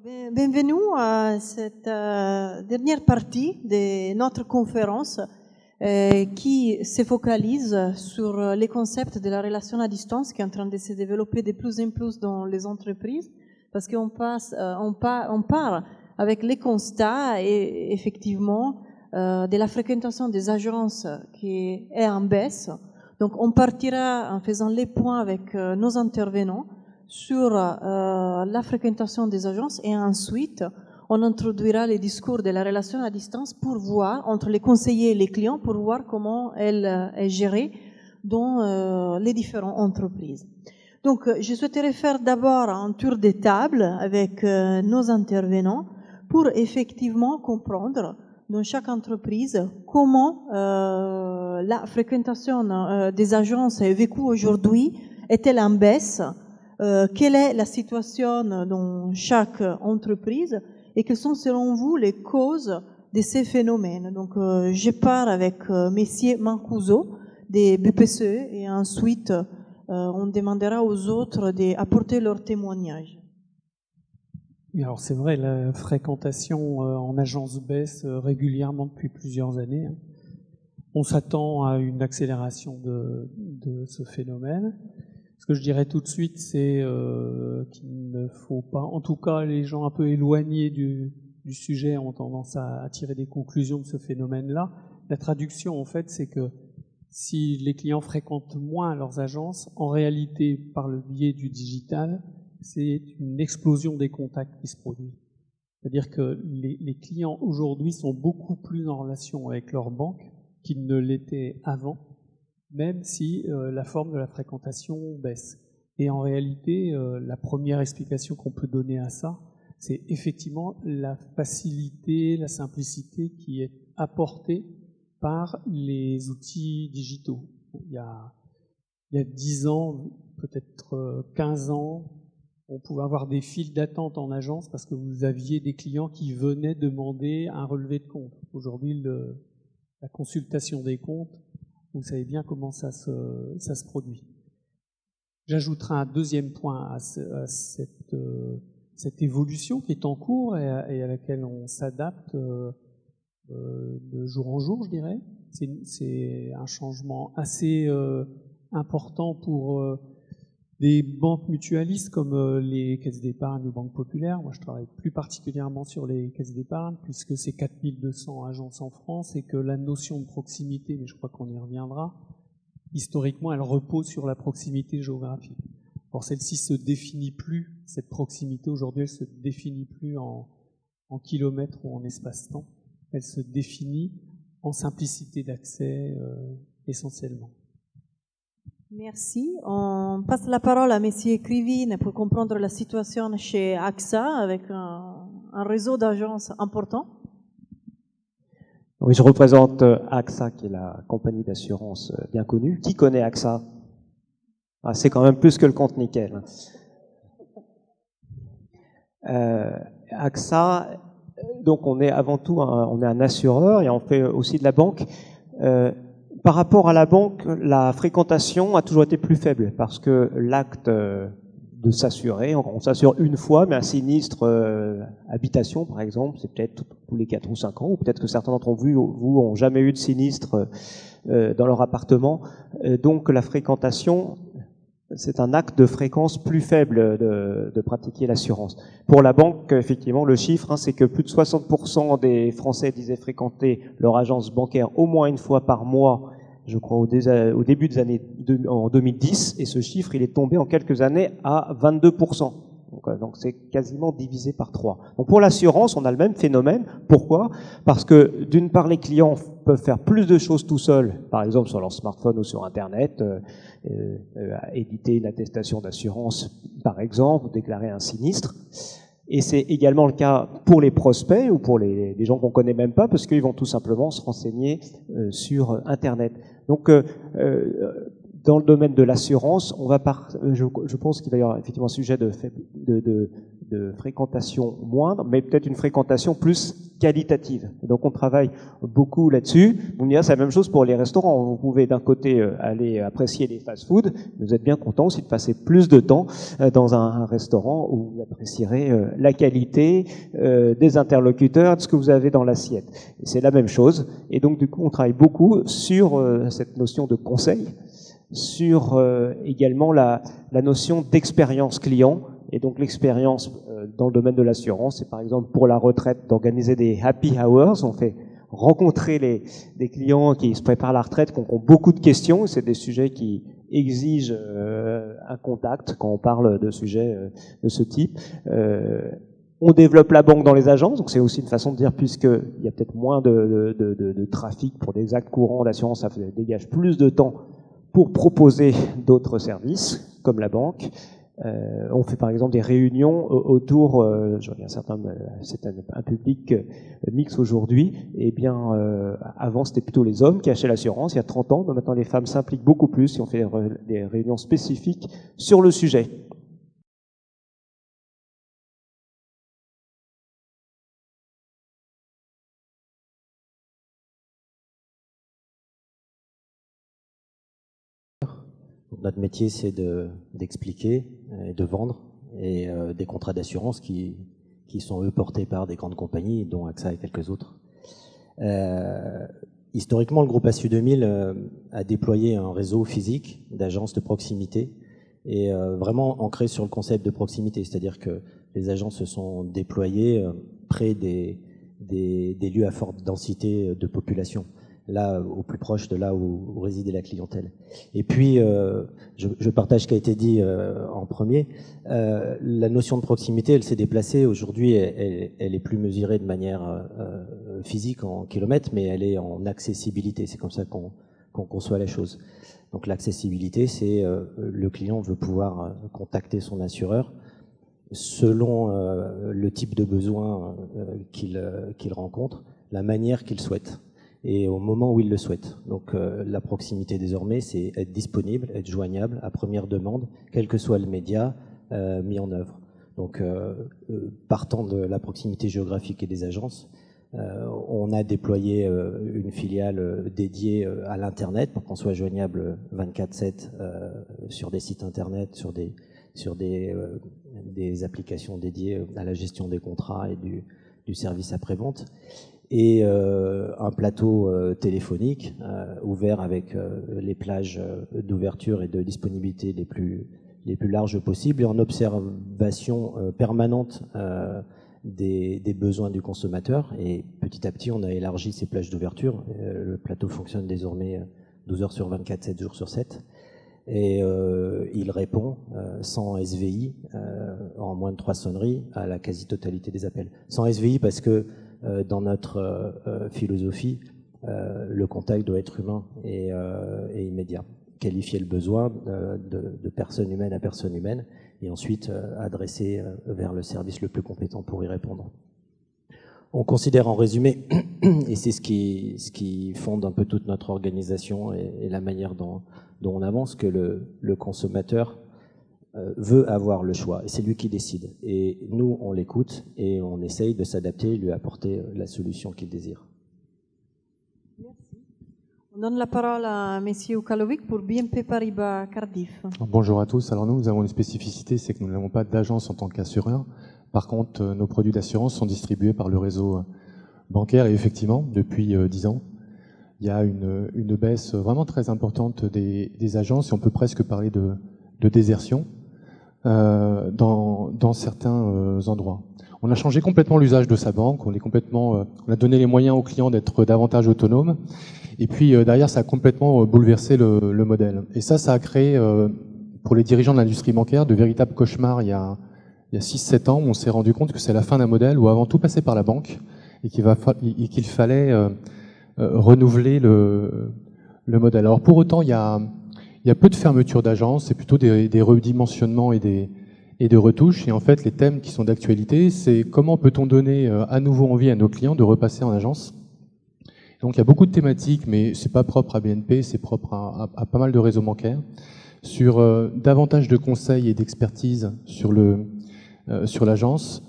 Bienvenue à cette dernière partie de notre conférence qui se focalise sur les concepts de la relation à distance qui est en train de se développer de plus en plus dans les entreprises, parce qu'on part avec les constats et effectivement de la fréquentation des agences qui est en baisse. Donc on partira en faisant les points avec nos intervenants sur la fréquentation des agences et ensuite on introduira les discours de la relation à distance pour voir, entre les conseillers et les clients, pour voir comment elle est gérée dans les différentes entreprises. Donc je souhaiterais faire d'abord un tour de table avec nos intervenants pour effectivement comprendre dans chaque entreprise comment la fréquentation des agences est vécue aujourd'hui, est-elle en baisse, quelle est la situation dans chaque entreprise et quelles sont selon vous les causes de ces phénomènes. Donc je pars avec Messieurs Mancuso des BPCE et ensuite on demandera aux autres d'apporter leur témoignage. Alors c'est vrai, la fréquentation en agence baisse régulièrement depuis plusieurs années. On s'attend à une accélération de ce phénomène. Ce que je dirais tout de suite, c'est qu'il ne faut pas, en tout cas les gens un peu éloignés du sujet ont tendance à tirer des conclusions de ce phénomène-là. La traduction en fait, c'est que si les clients fréquentent moins leurs agences, en réalité par le biais du digital, c'est une explosion des contacts qui se produit. C'est-à-dire que les clients aujourd'hui sont beaucoup plus en relation avec leur banque qu'ils ne l'étaient avant, même si la forme de la fréquentation baisse. Et en réalité, la première explication qu'on peut donner à ça, c'est effectivement la facilité, la simplicité qui est apportée par les outils digitaux. Il y a 10 ans, peut-être 15 ans, on pouvait avoir des files d'attente en agence parce que vous aviez des clients qui venaient demander un relevé de compte. Aujourd'hui, la consultation des comptes, vous savez bien comment ça se produit. J'ajouterai un deuxième point à cette évolution qui est en cours et à laquelle on s'adapte de jour en jour, je dirais. C'est un changement assez important pour des banques mutualistes comme les caisses d'épargne ou banques populaires. Moi, je travaille plus particulièrement sur les caisses d'épargne puisque c'est 4200 agences en France et que la notion de proximité, mais je crois qu'on y reviendra, historiquement, elle repose sur la proximité géographique. Or, celle-ci se définit plus, cette proximité aujourd'hui, elle se définit plus en kilomètres ou en espace-temps. Elle se définit en simplicité d'accès essentiellement. Merci. On passe la parole à Monsieur Krivine pour comprendre la situation chez AXA avec un réseau d'agences important. Oui, je représente AXA, qui est la compagnie d'assurance bien connue. Qui connaît AXA? C'est quand même plus que le compte nickel. AXA, donc on est avant tout on est un assureur et on fait aussi de la banque. Par rapport à la banque, la fréquentation a toujours été plus faible parce que l'acte de s'assurer, on s'assure une fois, mais un sinistre habitation, par exemple, c'est peut-être tous les 4 ou 5 ans, ou peut-être que certains d'entre vous ont jamais eu de sinistre dans leur appartement. Donc la fréquentation, c'est un acte de fréquence plus faible de pratiquer l'assurance. Pour la banque, effectivement, le chiffre, c'est que plus de 60% des Français disaient fréquenter leur agence bancaire au moins une fois par mois, je crois au début des années en 2010, et ce chiffre, il est tombé en quelques années à 22%. Donc c'est quasiment divisé par 3. Donc pour l'assurance, on a le même phénomène. Pourquoi? Parce que d'une part, les clients peuvent faire plus de choses tout seuls, par exemple sur leur smartphone ou sur Internet, éditer une attestation d'assurance, par exemple, ou déclarer un sinistre. Et c'est également le cas pour les prospects ou pour les gens qu'on connaît même pas, parce qu'ils vont tout simplement se renseigner sur Internet. Donc dans le domaine de l'assurance, je pense qu'il va y avoir effectivement un sujet de fréquentation moindre, mais peut-être une fréquentation plus qualitative. Et donc on travaille beaucoup là-dessus. Vous me direz, c'est la même chose pour les restaurants. Vous pouvez d'un côté aller apprécier les fast-food, mais vous êtes bien content aussi de passer plus de temps dans un restaurant où vous apprécierez la qualité des interlocuteurs, de ce que vous avez dans l'assiette. Et c'est la même chose. Et donc du coup, on travaille beaucoup sur cette notion de conseil, sur également la notion d'expérience client. Et donc l'expérience dans le domaine de l'assurance, c'est par exemple pour la retraite d'organiser des happy hours. On fait rencontrer des clients qui se préparent à la retraite, qui ont beaucoup de questions. C'est des sujets qui exigent un contact quand on parle de sujets de ce type. On développe la banque dans les agences, donc c'est aussi une façon de dire, puisqu'il y a peut-être moins de trafic pour des actes courants d'assurance, ça dégage plus de temps pour proposer d'autres services, comme la banque. On fait par exemple des réunions autour, je regarde c'est un public mixte aujourd'hui, et bien avant c'était plutôt les hommes qui achetaient l'assurance il y a 30 ans, mais maintenant les femmes s'impliquent beaucoup plus et on fait des réunions spécifiques sur le sujet. Notre métier, c'est d'expliquer et de vendre et des contrats d'assurance qui sont eux portés par des grandes compagnies, dont AXA et quelques autres. Historiquement, le groupe ASSU 2000 a déployé un réseau physique d'agences de proximité et vraiment ancré sur le concept de proximité, c'est-à-dire que les agences se sont déployées près des lieux à forte densité de population, là au plus proche de là où résidait la clientèle. Et puis, je partage ce qui a été dit en premier, la notion de proximité, elle s'est déplacée. Aujourd'hui, elle est plus mesurée de manière physique en kilomètres, mais elle est en accessibilité. C'est comme ça qu'on conçoit la chose. Donc l'accessibilité, c'est le client veut pouvoir contacter son assureur selon le type de besoin qu'il rencontre, la manière qu'il souhaite et au moment où il le souhaite. Donc la proximité désormais, c'est être disponible, être joignable à première demande, quel que soit le média mis en œuvre. Donc partant de la proximité géographique et des agences, on a déployé une filiale dédiée à l'Internet pour qu'on soit joignable 24/7 sur des sites Internet, sur des applications dédiées à la gestion des contrats et du service après-vente. Et un plateau téléphonique ouvert avec les plages d'ouverture et de disponibilité les plus larges possibles et en observation permanente des besoins du consommateur. Et petit à petit, on a élargi ces plages d'ouverture. Le plateau fonctionne désormais 12 heures sur 24, 7 jours sur 7. Et il répond sans SVI, en moins de 3 sonneries, à la quasi-totalité des appels. Sans SVI parce que dans notre philosophie, le contact doit être humain et immédiat. Qualifier le besoin de personne humaine à personne humaine et ensuite adresser vers le service le plus compétent pour y répondre. On considère en résumé, et c'est ce qui fonde un peu toute notre organisation et la manière dont on avance, que le consommateur veut avoir le choix, et c'est lui qui décide. Et nous, on l'écoute et on essaye de s'adapter et lui apporter la solution qu'il désire. Merci. On donne la parole à M. Ukalovic pour BNP Paribas Cardiff. Bonjour à tous. Alors nous avons une spécificité, c'est que nous n'avons pas d'agence en tant qu'assureur. Par contre, nos produits d'assurance sont distribués par le réseau bancaire et effectivement, depuis 10 ans, il y a une baisse vraiment très importante des agences et on peut presque parler de désertion dans certains endroits. On a changé complètement l'usage de sa banque, on a donné les moyens aux clients d'être davantage autonomes et puis derrière ça a complètement bouleversé le modèle. Et ça a créé pour les dirigeants de l'industrie bancaire de véritables cauchemars il y a 6-7 ans où on s'est rendu compte que c'est la fin d'un modèle où avant tout passait par la banque et qu'il fallait renouveler le modèle. Alors pour autant, il y a peu de fermetures d'agences, c'est plutôt des redimensionnements et de retouches. Et en fait, les thèmes qui sont d'actualité, c'est comment peut-on donner à nouveau envie à nos clients de repasser en agence. Donc il y a beaucoup de thématiques, mais c'est pas propre à BNP, c'est propre à pas mal de réseaux bancaires, sur davantage de conseils et d'expertise sur sur l'agence.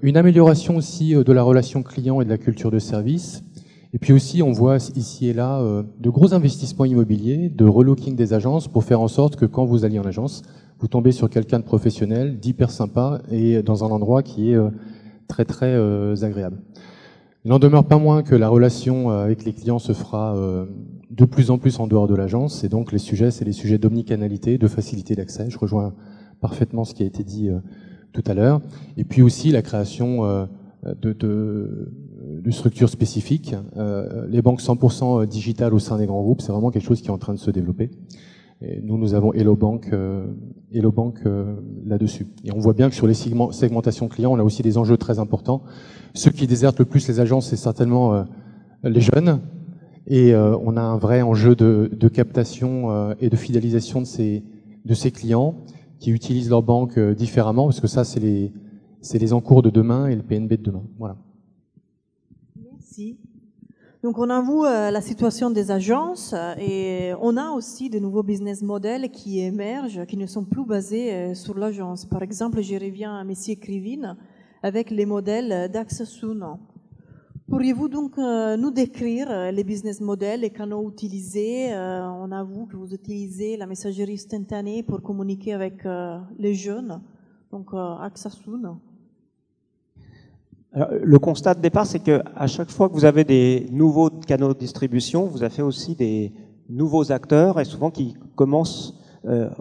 Une amélioration aussi de la relation client et de la culture de service. Et puis aussi, on voit ici et là de gros investissements immobiliers, de relooking des agences pour faire en sorte que quand vous alliez en agence, vous tombez sur quelqu'un de professionnel, d'hyper sympa et dans un endroit qui est très très agréable. Il n'en demeure pas moins que la relation avec les clients se fera de plus en plus en dehors de l'agence. Et donc les sujets, c'est les sujets d'omnicanalité, de facilité d'accès. Je rejoins parfaitement ce qui a été dit tout à l'heure. Et puis aussi la création de structures spécifiques. Les banques 100% digitales au sein des grands groupes, c'est vraiment quelque chose qui est en train de se développer. Et nous avons Hello Bank là-dessus. Et on voit bien que sur les segmentations clients, on a aussi des enjeux très importants. Ceux qui désertent le plus les agences, c'est certainement les jeunes. Et on a un vrai enjeu de captation et de fidélisation de ces clients qui utilisent leur banque différemment, parce que ça, c'est les encours de demain et le PNB de demain. Voilà. Merci. Donc on a vu la situation des agences et on a aussi de nouveaux business models qui émergent, qui ne sont plus basés sur l'agence. Par exemple, je reviens à M. Krivine avec les modèles d'Axasun. Pourriez-vous donc nous décrire les business models, les canaux utilisés? On a vu que vous utilisez la messagerie instantanée pour communiquer avec les jeunes, donc Axasun. Alors, le constat de départ, c'est que à chaque fois que vous avez des nouveaux canaux de distribution, vous avez aussi des nouveaux acteurs et souvent qui commencent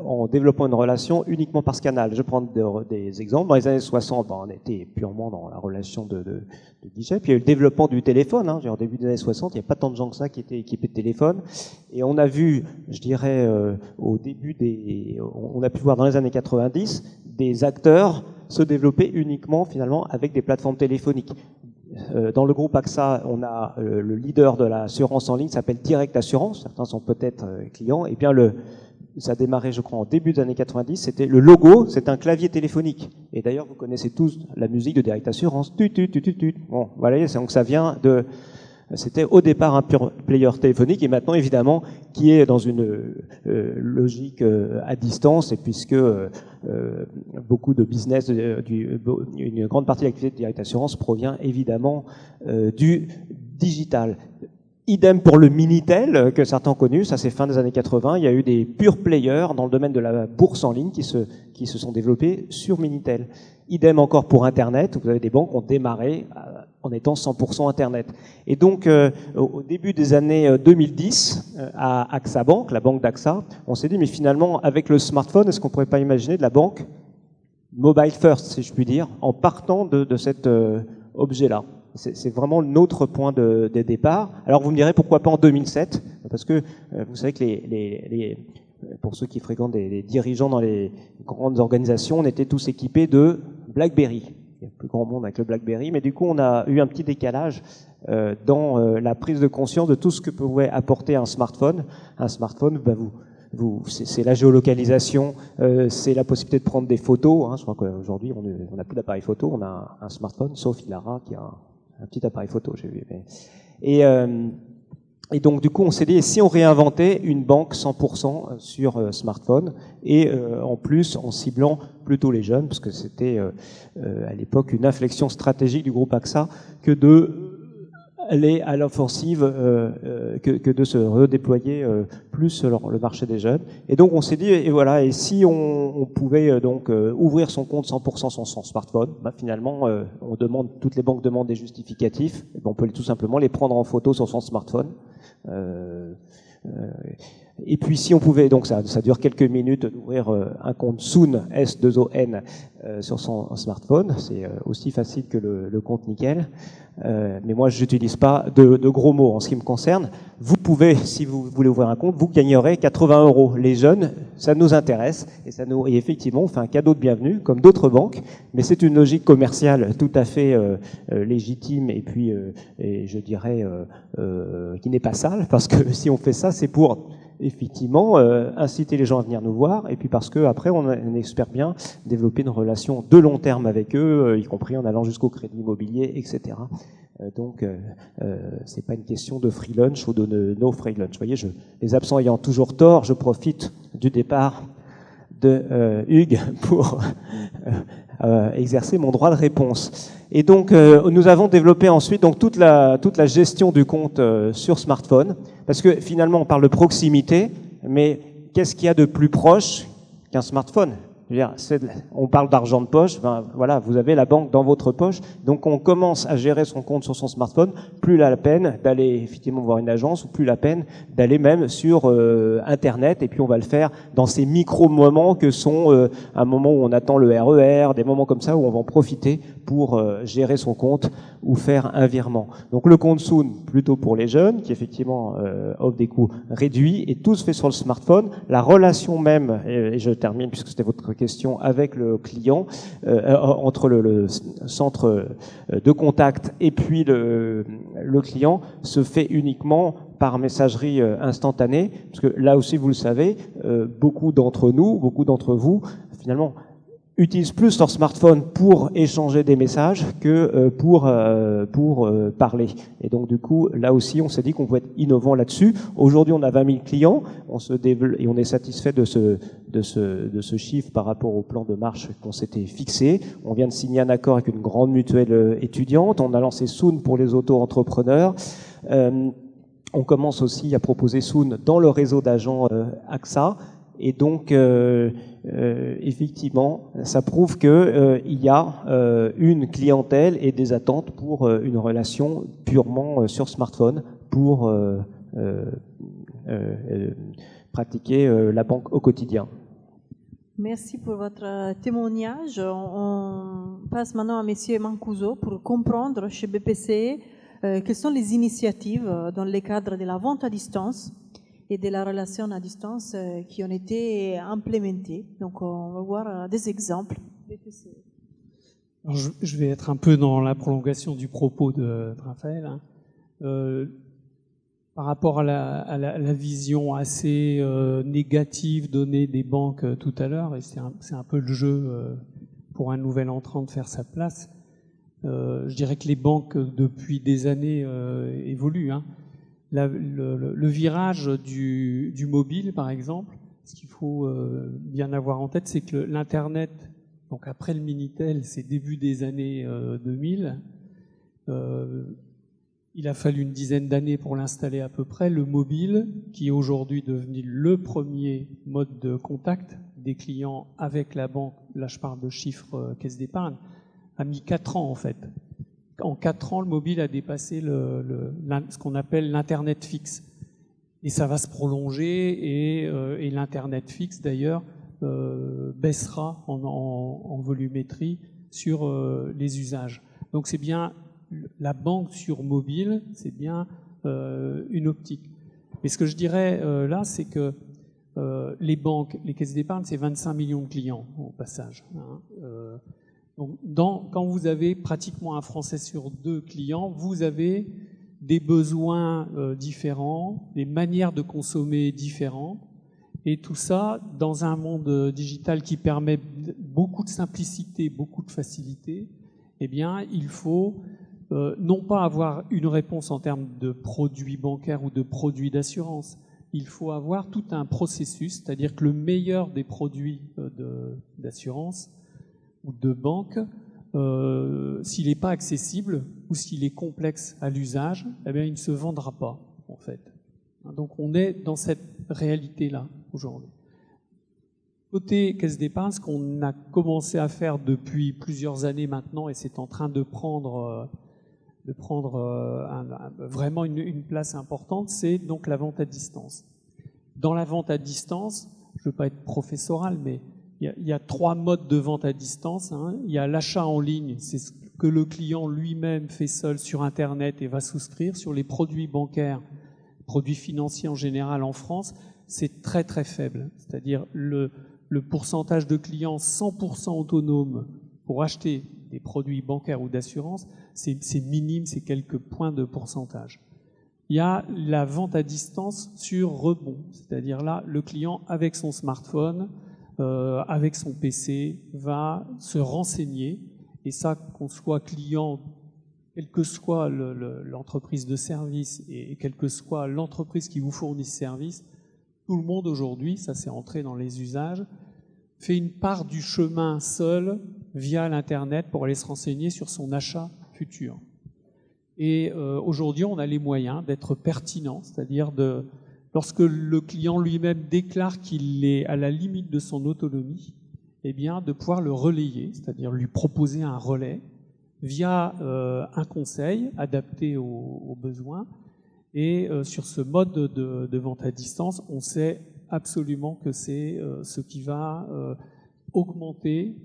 en développant une relation uniquement par ce canal. Je prends des exemples. Dans les années 60, on était purement dans la relation de guichet. Puis il y a eu le développement du téléphone. Au début des années 60, il n'y a pas tant de gens que ça qui étaient équipés de téléphone. Et on a vu, je dirais, au début on a pu voir dans les années 90 des acteurs se développer uniquement finalement avec des plateformes téléphoniques. Dans le groupe AXA, on a le leader de l'assurance en ligne, s'appelle Direct Assurance. Certains sont peut-être clients. Et bien ça a démarré, je crois, en début des années 90. C'était le logo, c'est un clavier téléphonique. Et d'ailleurs, vous connaissez tous la musique de Direct Assurance. Bon, voilà, donc ça vient de. C'était au départ un pure player téléphonique et maintenant, évidemment, qui est dans une logique à distance, et puisque beaucoup de business, une grande partie de l'activité de Direct Assurance provient évidemment du digital. Idem pour le Minitel, que certains ont connu, ça c'est fin des années 80, il y a eu des pure players dans le domaine de la bourse en ligne qui se sont développés sur Minitel. Idem encore pour Internet, vous avez des banques qui ont démarré en étant 100% Internet. Et donc, au début des années 2010, à AXA Bank, la banque d'AXA, on s'est dit, mais finalement, avec le smartphone, est-ce qu'on ne pourrait pas imaginer de la banque mobile first, si je puis dire, en partant de cet objet-là? C'est vraiment notre point de départ. Alors vous me direz pourquoi pas en 2007, parce que vous savez que pour ceux qui fréquentent des dirigeants dans les grandes organisations, on était tous équipés de BlackBerry. Il y a plus grand monde avec le BlackBerry, mais du coup on a eu un petit décalage dans la prise de conscience de tout ce que pouvait apporter un smartphone. Un smartphone, c'est la géolocalisation, c'est la possibilité de prendre des photos. Je crois qu'aujourd'hui on n'a plus d'appareil photo, on a un smartphone, sauf Ilara qui a un petit appareil photo, j'ai vu. Et donc, du coup, on s'est dit, si on réinventait une banque 100% sur smartphone, et en plus, en ciblant plutôt les jeunes, parce que c'était à l'époque une inflexion stratégique du groupe AXA, que de aller à l'offensive, que de se redéployer plus sur le marché des jeunes. Et donc, on s'est dit, et voilà, et si on pouvait donc ouvrir son compte 100% sur son smartphone, finalement, toutes les banques demandent des justificatifs, et on peut tout simplement les prendre en photo sur son smartphone. Et puis si on pouvait, donc ça dure quelques minutes d'ouvrir un compte Soon, S2ON, sur son smartphone, c'est aussi facile que le compte Nickel. Mais moi je n'utilise pas de gros mots en ce qui me concerne. Vous pouvez, si vous voulez ouvrir un compte, vous gagnerez 80 €. Les jeunes, ça nous intéresse, et effectivement on fait un cadeau de bienvenue, comme d'autres banques, mais c'est une logique commerciale tout à fait légitime, et puis et je dirais qui n'est pas sale, parce que si on fait ça, c'est pour effectivement inciter les gens à venir nous voir, et puis parce que après on espère bien développer une relation de long terme avec eux, y compris en allant jusqu'au crédit immobilier, etc. Donc c'est pas une question de free lunch ou de no free lunch. Vous voyez, les absents ayant toujours tort, je profite du départ de Hugues pour exercer mon droit de réponse. Et donc, nous avons développé ensuite donc toute la gestion du compte sur smartphone, parce que finalement, on parle de proximité, mais qu'est-ce qu'il y a de plus proche qu'un smartphone ? Je veux dire, on parle d'argent de poche, ben, voilà, vous avez la banque dans votre poche, donc on commence à gérer son compte sur son smartphone, plus la peine d'aller effectivement voir une agence, ou plus la peine d'aller même sur Internet, et puis on va le faire dans ces micro-moments que sont un moment où on attend le RER, des moments comme ça où on va en profiter pour gérer son compte ou faire un virement. Donc le compte Soon, plutôt pour les jeunes, qui effectivement offre des coûts réduits, et tout se fait sur le smartphone. La relation même, et je termine puisque c'était votre question, avec le client, entre le centre de contact et puis le client, se fait uniquement par messagerie instantanée, parce que là aussi, vous le savez, beaucoup d'entre nous, beaucoup d'entre vous, finalement, utilisent plus leur smartphone pour échanger des messages que pour parler. Et donc du coup, là aussi, on s'est dit qu'on pouvait être innovant là-dessus. Aujourd'hui, on a 20 000 clients, on se développe et on est satisfait de ce chiffre par rapport au plan de marche qu'on s'était fixé. On vient de signer un accord avec une grande mutuelle étudiante. On a lancé Soon pour les auto-entrepreneurs. On commence aussi à proposer Soon dans le réseau d'agents AXA. Et donc, effectivement, ça prouve que il y a une clientèle et des attentes pour une relation purement sur smartphone pour pratiquer la banque au quotidien. Merci pour votre témoignage. On passe maintenant à M. Mancuso pour comprendre chez BPCE quelles sont les initiatives dans le cadre de la vente à distance et de la relation à distance qui ont été implémentées. Donc on va voir des exemples. Alors, je vais être un peu dans la prolongation du propos de Raphaël. Par rapport à la vision assez négative donnée des banques tout à l'heure, et c'est un peu le jeu pour un nouvel entrant de faire sa place, je dirais que les banques depuis des années évoluent. Le virage du mobile, par exemple, ce qu'il faut bien avoir en tête, c'est que l'Internet, donc après le Minitel, c'est début des années 2000, il a fallu une dizaine d'années pour l'installer à peu près. Le mobile, qui est aujourd'hui devenu le premier mode de contact des clients avec la banque, là je parle de chiffres caisse d'épargne, a mis 4 ans en fait. En 4 ans, le mobile a dépassé ce qu'on appelle l'Internet fixe. Et ça va se prolonger et l'Internet fixe, d'ailleurs, baissera en volumétrie sur les usages. Donc c'est bien la banque sur mobile, c'est bien une optique. Mais ce que je dirais là, c'est que les banques, les caisses d'épargne, c'est 25 millions de clients au passage. Donc, quand vous avez pratiquement un Français sur 2 clients, vous avez des besoins différents, des manières de consommer différentes, et tout ça dans un monde digital qui permet beaucoup de simplicité, beaucoup de facilité. Eh bien, il faut non pas avoir une réponse en termes de produits bancaires ou de produits d'assurance, il faut avoir tout un processus, c'est-à-dire que le meilleur des produits d'assurance ou de banque, s'il n'est pas accessible ou s'il est complexe à l'usage, eh bien, il ne se vendra pas, en fait. Donc, on est dans cette réalité-là, aujourd'hui. Côté caisse d'épargne, ce qu'on a commencé à faire depuis plusieurs années maintenant, et c'est en train de prendre vraiment une place importante, c'est donc la vente à distance. Dans la vente à distance, je ne veux pas être professoral, mais il y a 3 modes de vente à distance. Il y a l'achat en ligne, c'est ce que le client lui-même fait seul sur Internet et va souscrire. Sur les produits bancaires, produits financiers en général en France, c'est très très faible. C'est-à-dire le pourcentage de clients 100% autonomes pour acheter des produits bancaires ou d'assurance, c'est minime, c'est quelques points de pourcentage. Il y a la vente à distance sur rebond, c'est-à-dire là, le client avec son smartphone, avec son PC, va se renseigner, et ça, qu'on soit client, quelle que soit l'entreprise de service et quelle que soit l'entreprise qui vous fournit ce service, tout le monde aujourd'hui, ça c'est entré dans les usages, fait une part du chemin seul via l'Internet pour aller se renseigner sur son achat futur. Et aujourd'hui, on a les moyens d'être pertinent, c'est-à-dire lorsque le client lui-même déclare qu'il est à la limite de son autonomie, eh bien, de pouvoir le relayer, c'est-à-dire lui proposer un relais via un conseil adapté aux besoins. Et sur ce mode de vente à distance, on sait absolument que c'est ce qui va augmenter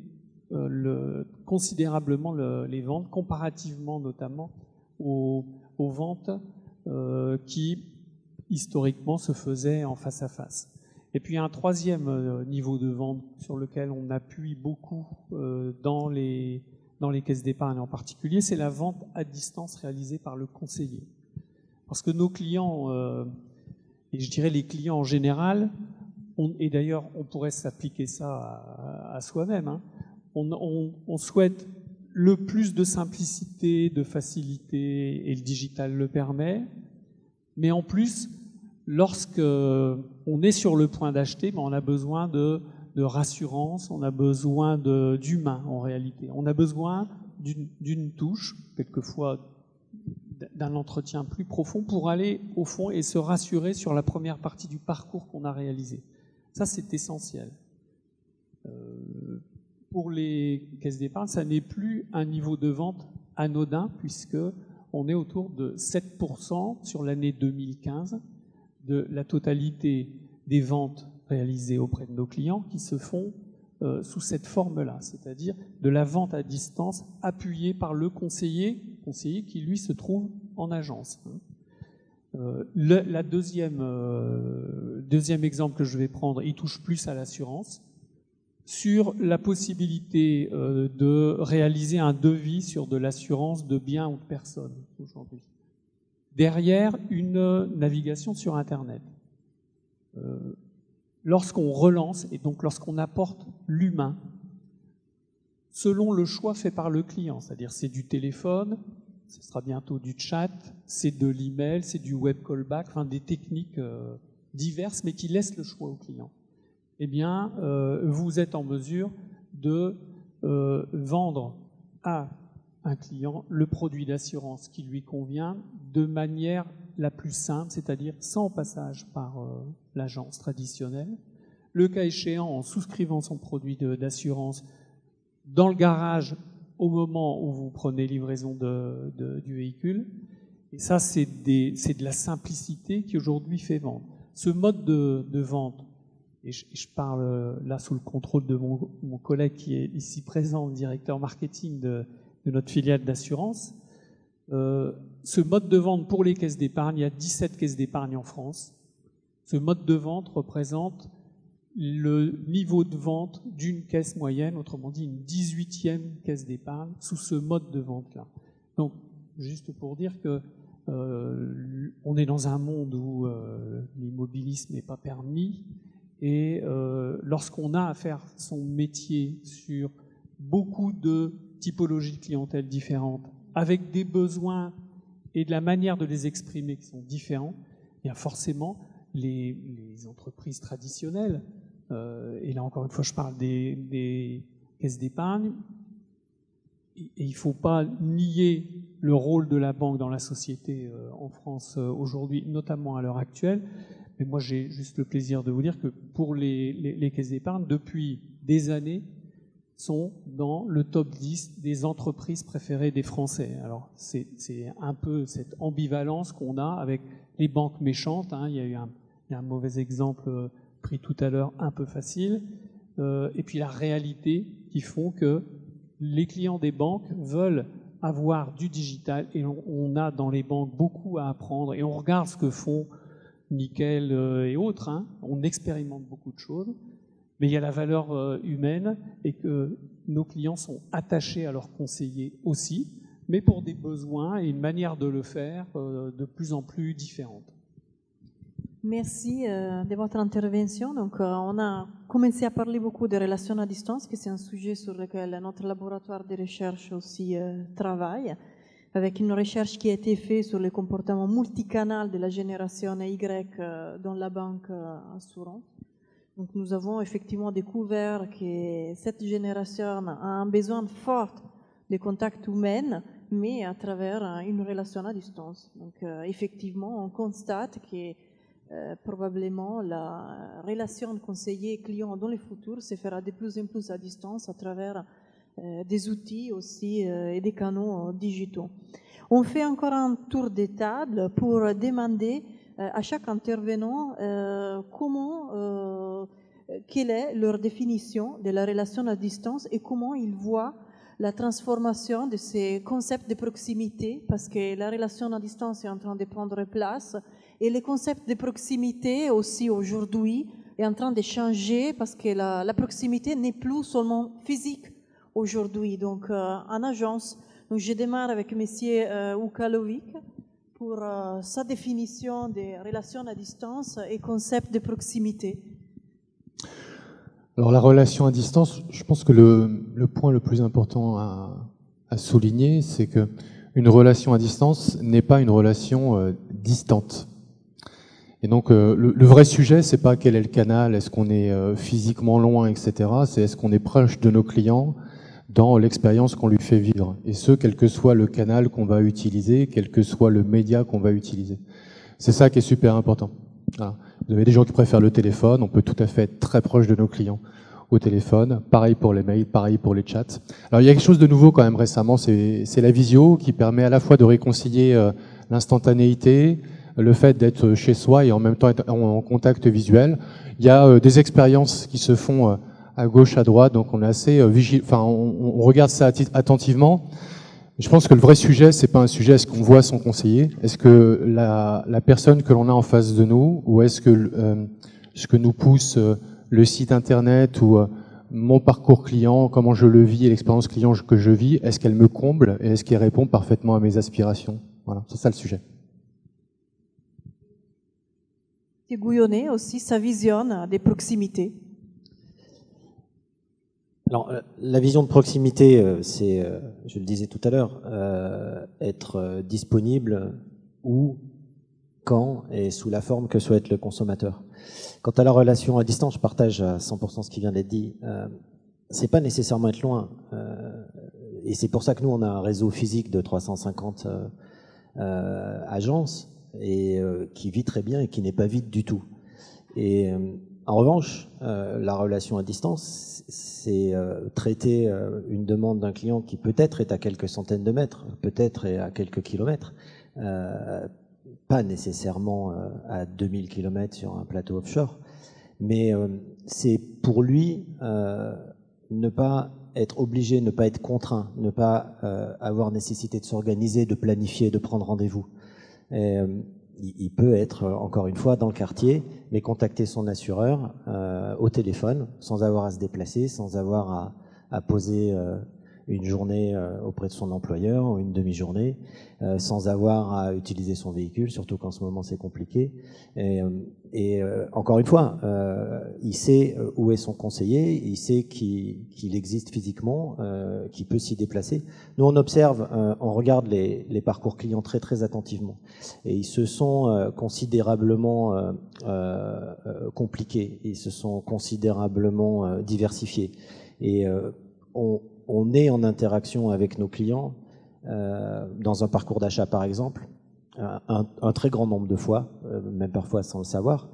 considérablement les ventes, comparativement notamment aux ventes qui historiquement se faisaient en face à face. Et puis un troisième niveau de vente sur lequel on appuie beaucoup dans les caisses d'épargne en particulier, c'est la vente à distance réalisée par le conseiller. Parce que nos clients, et je dirais les clients en général, et d'ailleurs on pourrait s'appliquer ça à soi-même, hein, on souhaite le plus de simplicité, de facilité, et le digital le permet, mais en plus, lorsque on est sur le point d'acheter, on a besoin de rassurance, on a besoin d'humain en réalité. On a besoin d'une touche, quelquefois d'un entretien plus profond pour aller au fond et se rassurer sur la première partie du parcours qu'on a réalisé. Ça, c'est essentiel. Pour les caisses d'épargne, ça n'est plus un niveau de vente anodin puisque on est autour de 7% sur l'année 2015 de la totalité des ventes réalisées auprès de nos clients qui se font sous cette forme-là, c'est-à-dire de la vente à distance appuyée par le conseiller qui lui se trouve en agence. Le deuxième exemple que je vais prendre, il touche plus à l'assurance, sur la possibilité de réaliser un devis sur de l'assurance de biens ou de personnes aujourd'hui. Derrière une navigation sur Internet. Lorsqu'on relance, et donc lorsqu'on apporte l'humain, selon le choix fait par le client, c'est-à-dire c'est du téléphone, ce sera bientôt du chat, c'est de l'email, c'est du web callback, enfin des techniques diverses, mais qui laissent le choix au client. Eh bien, vous êtes en mesure de vendre à un client le produit d'assurance qui lui convient de manière la plus simple, c'est-à-dire sans passage par l'agence traditionnelle. Le cas échéant, en souscrivant son produit d'assurance dans le garage au moment où vous prenez livraison du véhicule. Et ça, c'est de la simplicité qui aujourd'hui fait vendre. Ce mode de vente, et je parle là sous le contrôle de mon collègue qui est ici présent, le directeur marketing de notre filiale d'assurance, ce mode de vente pour les caisses d'épargne, il y a 17 caisses d'épargne en France. Ce mode de vente représente le niveau de vente d'une caisse moyenne, autrement dit une 18e caisse d'épargne, sous ce mode de vente-là. Donc, juste pour dire que on est dans un monde où l'immobilisme n'est pas permis, et lorsqu'on a à faire son métier sur beaucoup de typologies de clientèle différentes, avec des besoins et de la manière de les exprimer qui sont différents, il y a forcément les entreprises traditionnelles, et là encore une fois je parle des caisses d'épargne, et il ne faut pas nier le rôle de la banque dans la société en France aujourd'hui, notamment à l'heure actuelle, mais moi j'ai juste le plaisir de vous dire que pour les caisses d'épargne, depuis des années, sont dans le top 10 des entreprises préférées des Français. Alors c'est un peu cette ambivalence qu'on a avec les banques méchantes, hein. Il y a un mauvais exemple pris tout à l'heure, un peu facile, et puis la réalité qui font que les clients des banques veulent avoir du digital, et on a dans les banques beaucoup à apprendre, et on regarde ce que font Nickel et autres, hein. On expérimente beaucoup de choses, mais il y a la valeur humaine, et que nos clients sont attachés à leurs conseillers aussi, mais pour des besoins et une manière de le faire de plus en plus différente. Merci de votre intervention. Donc, on a commencé à parler beaucoup de relations à distance, que c'est un sujet sur lequel notre laboratoire de recherche aussi travaille, avec une recherche qui a été faite sur le comportement multicanal de la génération Y dans la banque assurance. Donc nous avons effectivement découvert que cette génération a un besoin fort de contact humain, mais à travers une relation à distance. Donc effectivement, on constate que probablement la relation conseiller-client dans le futur se fera de plus en plus à distance à travers des outils aussi et des canaux digitaux. On fait encore un tour de table pour demander à chaque intervenant quelle est leur définition de la relation à distance et comment ils voient la transformation de ces concepts de proximité, parce que la relation à distance est en train de prendre place et le concept de proximité aussi aujourd'hui est en train de changer parce que la proximité n'est plus seulement physique aujourd'hui. Donc en agence, donc je démarre avec M. Ukalovic pour sa définition des relations à distance et concept de proximité. Alors la relation à distance, je pense que le point le plus important à souligner, c'est que une relation à distance n'est pas une relation distante. Et donc le vrai sujet, c'est pas quel est le canal, est-ce qu'on est physiquement loin, etc. C'est est-ce qu'on est proche de nos clients dans l'expérience qu'on lui fait vivre. Et ce, quel que soit le canal qu'on va utiliser, quel que soit le média qu'on va utiliser. C'est ça qui est super important. Voilà. Vous avez des gens qui préfèrent le téléphone, on peut tout à fait être très proche de nos clients au téléphone, pareil pour les mails, pareil pour les chats. Alors il y a quelque chose de nouveau quand même récemment, c'est la visio qui permet à la fois de réconcilier l'instantanéité, le fait d'être chez soi et en même temps être en contact visuel. Il y a des expériences qui se font à gauche, à droite, donc on est assez vigilant, enfin on regarde ça attentivement. Je pense que le vrai sujet, c'est pas un sujet est-ce qu'on voit son conseiller, est-ce que la personne que l'on a en face de nous, ou est-ce que ce que nous pousse le site internet ou mon parcours client, comment je le vis et l'expérience client que je vis, est-ce qu'elle me comble et est-ce qu'elle répond parfaitement à mes aspirations? Voilà, c'est ça le sujet. Gouillonnet aussi, sa vision des proximités. Alors, la vision de proximité, c'est, je le disais tout à l'heure, être disponible où, quand et sous la forme que souhaite le consommateur. Quant à la relation à distance, je partage à 100% ce qui vient d'être dit. C'est pas nécessairement être loin, et c'est pour ça que nous on a un réseau physique de 350 agences et qui vit très bien et qui n'est pas vide du tout. Et en revanche, la relation à distance, c'est traiter une demande d'un client qui peut-être est à quelques centaines de mètres, peut-être est à quelques kilomètres, pas nécessairement à 2000 km sur un plateau offshore, mais c'est pour lui ne pas être obligé, ne pas être contraint, ne pas avoir nécessité de s'organiser, de planifier, de prendre rendez-vous. Il peut être, encore une fois, dans le quartier, mais contacter son assureur au téléphone, sans avoir à se déplacer, sans avoir à poser une journée auprès de son employeur, ou une demi-journée, sans avoir à utiliser son véhicule, surtout qu'en ce moment c'est compliqué. Et encore une fois, il sait où est son conseiller, il sait qu'il existe physiquement, qu'il peut s'y déplacer. Nous on observe, on regarde les parcours clients très très attentivement, et ils se sont considérablement compliqués, ils se sont considérablement diversifiés, et on est en interaction avec nos clients dans un parcours d'achat par exemple, un très grand nombre de fois, même parfois sans le savoir,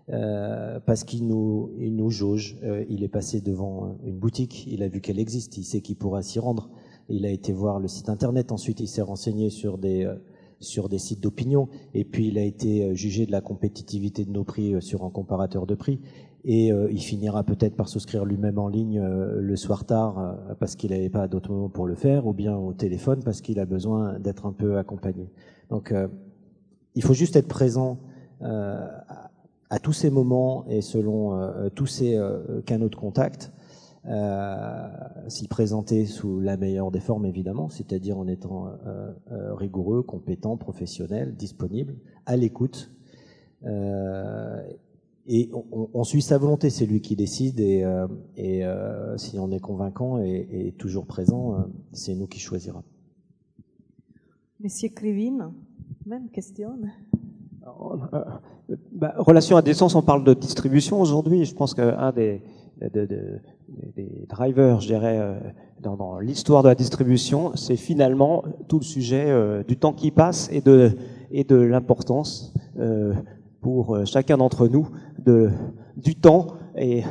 parce qu'il nous jauge. Il est passé devant une boutique, il a vu qu'elle existe, il sait qu'il pourra s'y rendre, il a été voir le site internet, ensuite il s'est renseigné sur des sites d'opinion, et puis il a été jugé de la compétitivité de nos prix sur un comparateur de prix, et il finira peut-être par souscrire lui-même en ligne le soir tard parce qu'il n'avait pas d'autre moment pour le faire, ou bien au téléphone parce qu'il a besoin d'être un peu accompagné. Donc il faut juste être présent à tous ces moments et selon tous ces canaux de contact, s'y présenter sous la meilleure des formes évidemment, c'est-à-dire en étant rigoureux, compétent, professionnel, disponible, à l'écoute, et on suit sa volonté, c'est lui qui décide, et si on est convaincant et toujours présent, c'est nous qui choisira. Monsieur Krivine, même question. Relation à distance, on parle de distribution aujourd'hui. Je pense qu'un des drivers, je dirais, dans l'histoire de la distribution, c'est finalement tout le sujet du temps qui passe et de l'importance pour chacun d'entre nous du temps et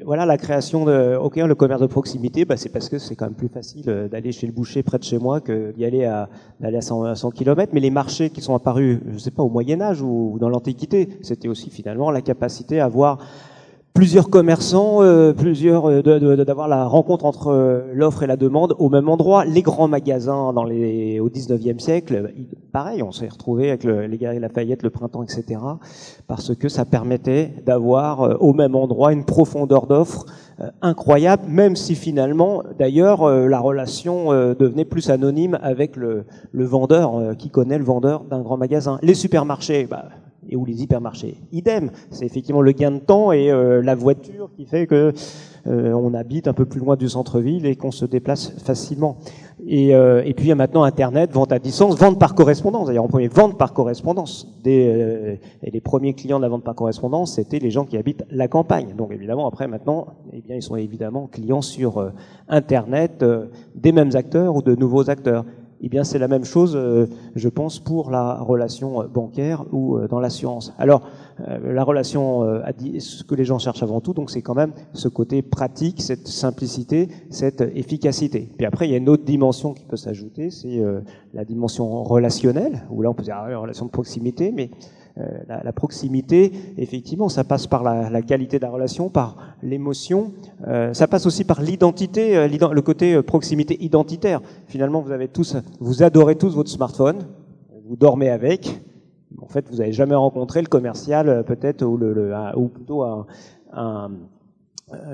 voilà la création le commerce de proximité, c'est parce que c'est quand même plus facile d'aller chez le boucher près de chez moi que d'y aller d'aller à 100 km. Mais les marchés qui sont apparus, je sais pas, au Moyen-Âge ou dans l'Antiquité, c'était aussi finalement la capacité à avoir plusieurs commerçants, d'avoir la rencontre entre l'offre et la demande au même endroit. Les grands magasins au 19e siècle, pareil, on s'est retrouvé avec les Galeries Lafayette, le Printemps, etc. Parce que ça permettait d'avoir au même endroit une profondeur d'offre incroyable, même si finalement, d'ailleurs, la relation devenait plus anonyme avec le vendeur, qui connaît le vendeur d'un grand magasin. Les supermarchés, et ou les hypermarchés. Idem, c'est effectivement le gain de temps et la voiture qui fait que on habite un peu plus loin du centre-ville et qu'on se déplace facilement. Et puis il y a maintenant Internet, vente à distance, vente par correspondance. D'ailleurs, en premier, vente par correspondance. Et les premiers clients de la vente par correspondance, c'était les gens qui habitent la campagne. Donc évidemment, après maintenant, ils sont évidemment clients sur Internet des mêmes acteurs ou de nouveaux acteurs. Eh bien, c'est la même chose, je pense, pour la relation bancaire ou dans l'assurance. Alors, la relation, ce que les gens cherchent avant tout, donc c'est quand même ce côté pratique, cette simplicité, cette efficacité. Puis après, il y a une autre dimension qui peut s'ajouter, c'est la dimension relationnelle, où là, on peut dire relation de proximité, mais la proximité, effectivement, ça passe par la qualité de la relation, par l'émotion, ça passe aussi par l'identité, le côté proximité identitaire. Finalement, vous adorez tous votre smartphone, vous dormez avec. En fait, vous n'avez jamais rencontré le commercial, peut-être, ou plutôt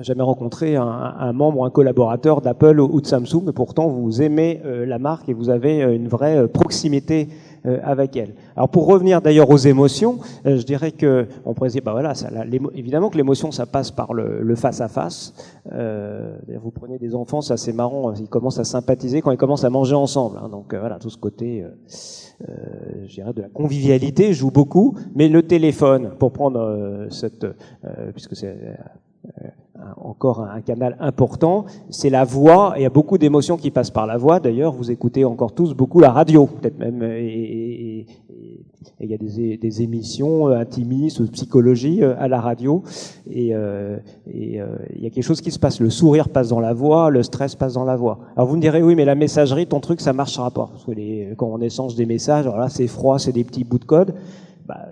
jamais rencontré un membre ou un collaborateur d'Apple ou de Samsung, mais pourtant vous aimez la marque et vous avez une vraie proximité avec elle. Alors pour revenir d'ailleurs aux émotions, je dirais que on pourrait dire évidemment que l'émotion ça passe par le face à face. Vous prenez des enfants, c'est assez marrant, ils commencent à sympathiser quand ils commencent à manger ensemble. Donc voilà, tout ce côté je dirais de la convivialité joue beaucoup, mais le téléphone pour prendre puisque c'est encore un canal important, c'est la voix, et il y a beaucoup d'émotions qui passent par la voix. D'ailleurs, vous écoutez encore tous beaucoup la radio, peut-être même, et il y a des émissions intimistes ou de psychologie à la radio, et il y a quelque chose qui se passe. Le sourire passe dans la voix, le stress passe dans la voix. Alors vous me direz, oui, mais la messagerie, ton truc, ça marchera pas. Parce que quand on échange des messages, alors là, c'est froid, c'est des petits bouts de code.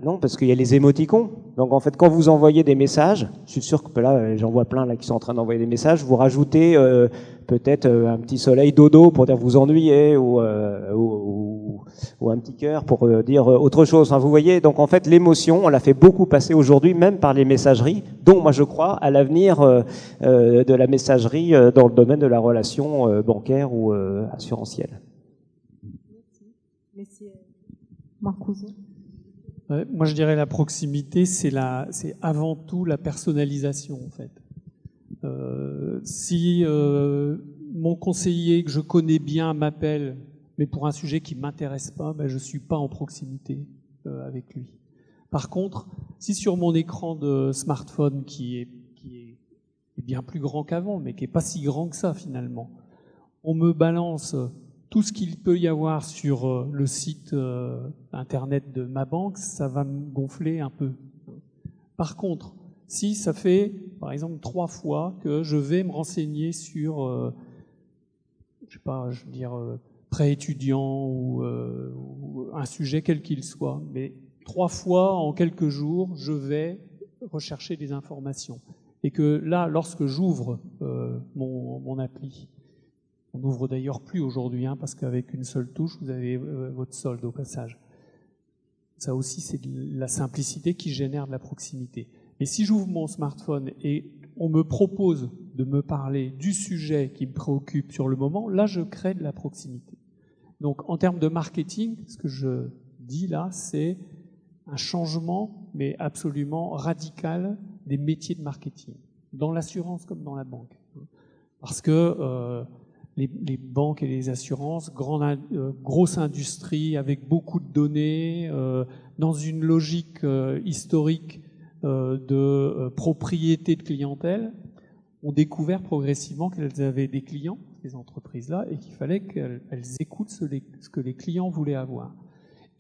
Non, parce qu'il y a les émoticons. Donc en fait, quand vous envoyez des messages, je suis sûr que là, j'en vois plein là qui sont en train d'envoyer des messages, vous rajoutez peut-être un petit soleil dodo pour dire vous ennuyez ou un petit cœur pour dire autre chose. Enfin, vous voyez, donc en fait, l'émotion, on l'a fait beaucoup passer aujourd'hui, même par les messageries, dont moi je crois à l'avenir de la messagerie dans le domaine de la relation bancaire ou assurantielle. Merci. Marcuse. Moi, je dirais la proximité, c'est avant tout la personnalisation, en fait. Si mon conseiller que je connais bien m'appelle, mais pour un sujet qui m'intéresse pas, je suis pas en proximité avec lui. Par contre, si sur mon écran de smartphone qui est bien plus grand qu'avant, mais qui est pas si grand que ça finalement, on me balance tout ce qu'il peut y avoir sur le site internet de ma banque, ça va me gonfler un peu. Par contre, si ça fait, par exemple, 3 fois que je vais me renseigner sur, prêt étudiant ou un sujet quel qu'il soit, mais 3 fois en quelques jours, je vais rechercher des informations. Et que là, lorsque j'ouvre mon appli, on n'ouvre d'ailleurs plus aujourd'hui, parce qu'avec une seule touche, vous avez votre solde au passage. Ça aussi, c'est de la simplicité qui génère de la proximité. Mais si j'ouvre mon smartphone et on me propose de me parler du sujet qui me préoccupe sur le moment, là, je crée de la proximité. Donc, en termes de marketing, ce que je dis là, c'est un changement, mais absolument radical, des métiers de marketing, dans l'assurance comme dans la banque. Parce que les banques et les assurances, grosse industrie avec beaucoup de données, dans une logique historique de propriété de clientèle, ont découvert progressivement qu'elles avaient des clients, ces entreprises-là, et qu'il fallait qu'elles écoutent ce que les clients voulaient avoir.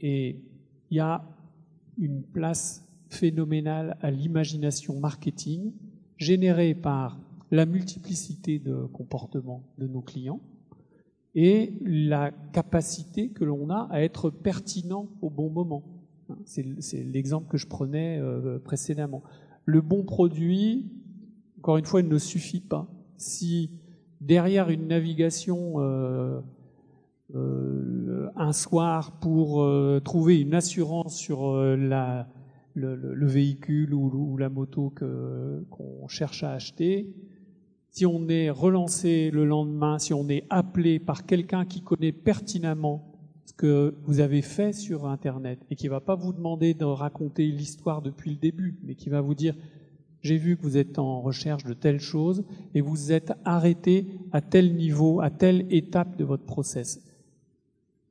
Et il y a une place phénoménale à l'imagination marketing générée par la multiplicité de comportements de nos clients et la capacité que l'on a à être pertinent au bon moment. C'est l'exemple que je prenais précédemment. Le bon produit, encore une fois, il ne suffit pas. Si derrière une navigation un soir pour trouver une assurance sur le véhicule ou la moto qu'on cherche à acheter, si on est relancé le lendemain, si on est appelé par quelqu'un qui connaît pertinemment ce que vous avez fait sur Internet et qui ne va pas vous demander de raconter l'histoire depuis le début, mais qui va vous dire « j'ai vu que vous êtes en recherche de telle chose et vous êtes arrêté à tel niveau, à telle étape de votre process.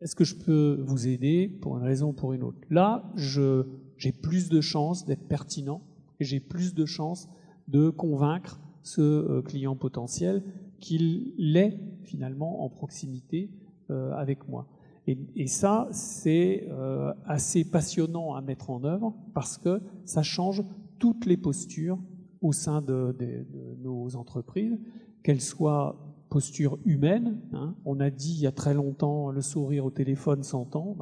Est-ce que je peux vous aider pour une raison ou pour une autre ?» Là, j'ai plus de chances d'être pertinent et j'ai plus de chances de convaincre ce client potentiel qu'il l'est finalement en proximité avec moi. Et ça, c'est assez passionnant à mettre en œuvre parce que ça change toutes les postures au sein de nos entreprises, qu'elles soient postures humaines. On a dit il y a très longtemps le sourire au téléphone s'entend.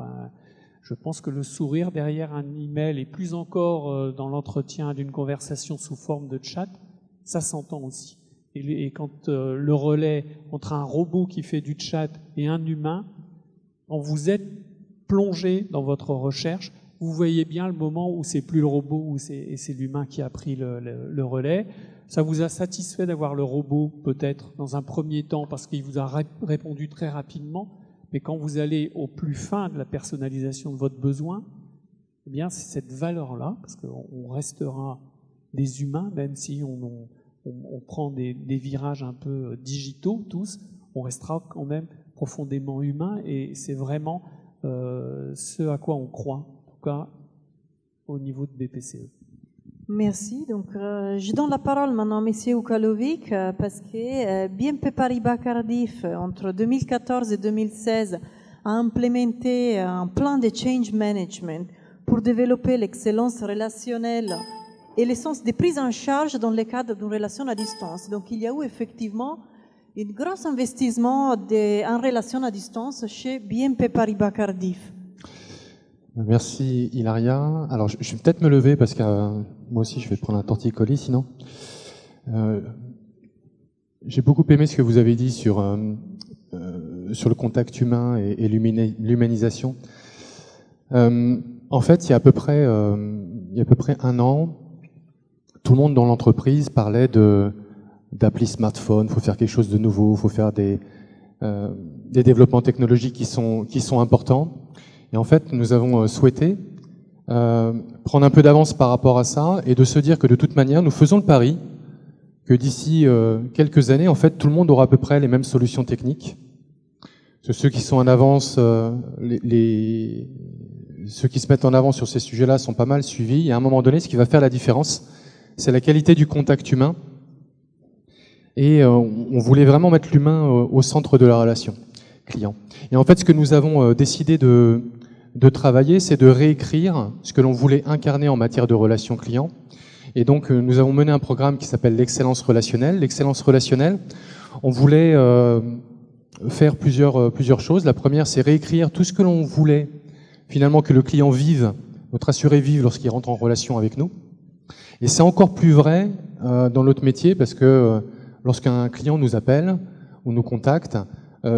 Je pense que le sourire derrière un email et plus encore dans l'entretien d'une conversation sous forme de chat, ça s'entend aussi. Et quand le relais entre un robot qui fait du chat et un humain, quand vous êtes plongé dans votre recherche, vous voyez bien le moment où c'est plus le robot, où c'est l'humain qui a pris le relais. Ça vous a satisfait d'avoir le robot peut-être dans un premier temps parce qu'il vous a répondu très rapidement, mais quand vous allez au plus fin de la personnalisation de votre besoin, eh bien c'est cette valeur-là, parce qu'on restera des humains, même si on prend des virages un peu digitaux tous, on restera quand même profondément humain et c'est vraiment ce à quoi on croit, en tout cas au niveau de BPCE. Merci. Donc, je donne la parole maintenant à M. Ukalovic parce que BNP Paribas Cardiff, entre 2014 et 2016, a implémenté un plan de change management pour développer l'excellence relationnelle et le sens de prise en charge dans le cadre d'une relation à distance. Donc, il y a eu effectivement un gros investissement en relation à distance chez BNP Paribas Cardiff. Merci Hilaria. Alors je vais peut-être me lever parce que moi aussi je vais prendre un torticolis sinon. J'ai beaucoup aimé ce que vous avez dit sur le contact humain et l'humanisation. En fait, il y a à peu près un an, tout le monde dans l'entreprise parlait d'appli smartphone, il faut faire quelque chose de nouveau, il faut faire des développements technologiques qui sont importants. Et en fait, nous avons souhaité prendre un peu d'avance par rapport à ça et de se dire que de toute manière, nous faisons le pari que d'ici quelques années, en fait, tout le monde aura à peu près les mêmes solutions techniques. Ceux qui sont en avance, ceux qui se mettent en avant sur ces sujets-là sont pas mal suivis. Et à un moment donné, ce qui va faire la différence, c'est la qualité du contact humain. Et on voulait vraiment mettre l'humain au centre de la relation client. Et en fait, ce que nous avons décidé de travailler, c'est de réécrire ce que l'on voulait incarner en matière de relation client. Et donc, nous avons mené un programme qui s'appelle l'excellence relationnelle. L'excellence relationnelle, on voulait faire plusieurs choses. La première, c'est réécrire tout ce que l'on voulait finalement que le client vive, notre assuré vive lorsqu'il rentre en relation avec nous. Et c'est encore plus vrai dans notre métier parce que lorsqu'un client nous appelle ou nous contacte,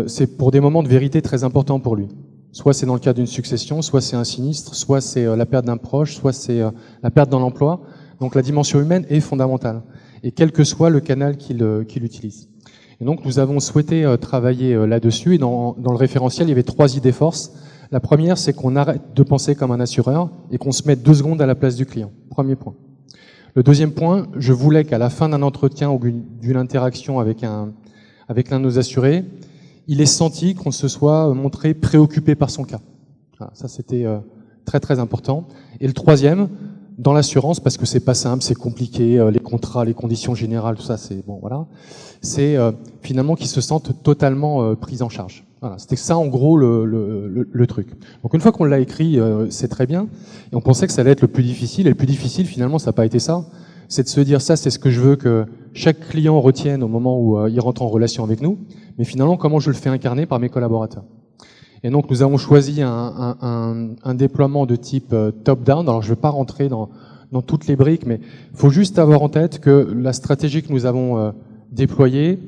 c'est pour des moments de vérité très importants pour lui. Soit c'est dans le cadre d'une succession, soit c'est un sinistre, soit c'est la perte d'un proche, soit c'est la perte dans l'emploi. Donc la dimension humaine est fondamentale, et quel que soit le canal qu'il utilise. Et donc nous avons souhaité travailler là-dessus, et dans le référentiel, il y avait 3 idées forces. La première, c'est qu'on arrête de penser comme un assureur et qu'on se mette 2 secondes à la place du client. Premier point. Le deuxième point, je voulais qu'à la fin d'un entretien ou d'une interaction avec l'un de nos assurés, il est senti qu'on se soit montré préoccupé par son cas. Voilà, ça, c'était très très important. Et le troisième, dans l'assurance, parce que c'est pas simple, c'est compliqué, les contrats, les conditions générales, tout ça, c'est bon, voilà. C'est finalement qu'ils se sentent totalement pris en charge. Voilà, c'était ça en gros le truc. Donc une fois qu'on l'a écrit, c'est très bien. Et on pensait que ça allait être le plus difficile. Et le plus difficile, finalement, ça n'a pas été ça. C'est de se dire ça, c'est ce que je veux que chaque client retienne au moment où il rentre en relation avec nous. Mais finalement, comment je le fais incarner par mes collaborateurs. Et donc nous avons choisi un déploiement de type top-down. Alors je ne vais pas rentrer dans toutes les briques, mais il faut juste avoir en tête que la stratégie que nous avons déployée,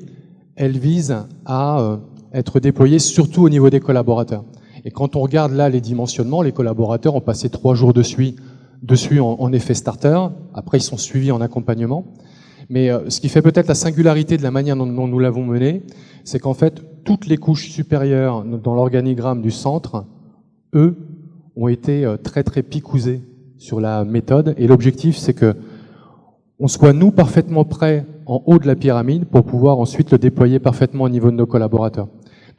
elle vise à être déployée surtout au niveau des collaborateurs. Et quand on regarde là les dimensionnements, les collaborateurs ont passé 3 jours dessus en effet starter. Après, ils sont suivis en accompagnement. Mais ce qui fait peut-être la singularité de la manière dont nous l'avons mené, c'est qu'en fait, toutes les couches supérieures dans l'organigramme du centre, eux, ont été très très picousés sur la méthode. Et l'objectif, c'est que on soit nous parfaitement prêts en haut de la pyramide pour pouvoir ensuite le déployer parfaitement au niveau de nos collaborateurs.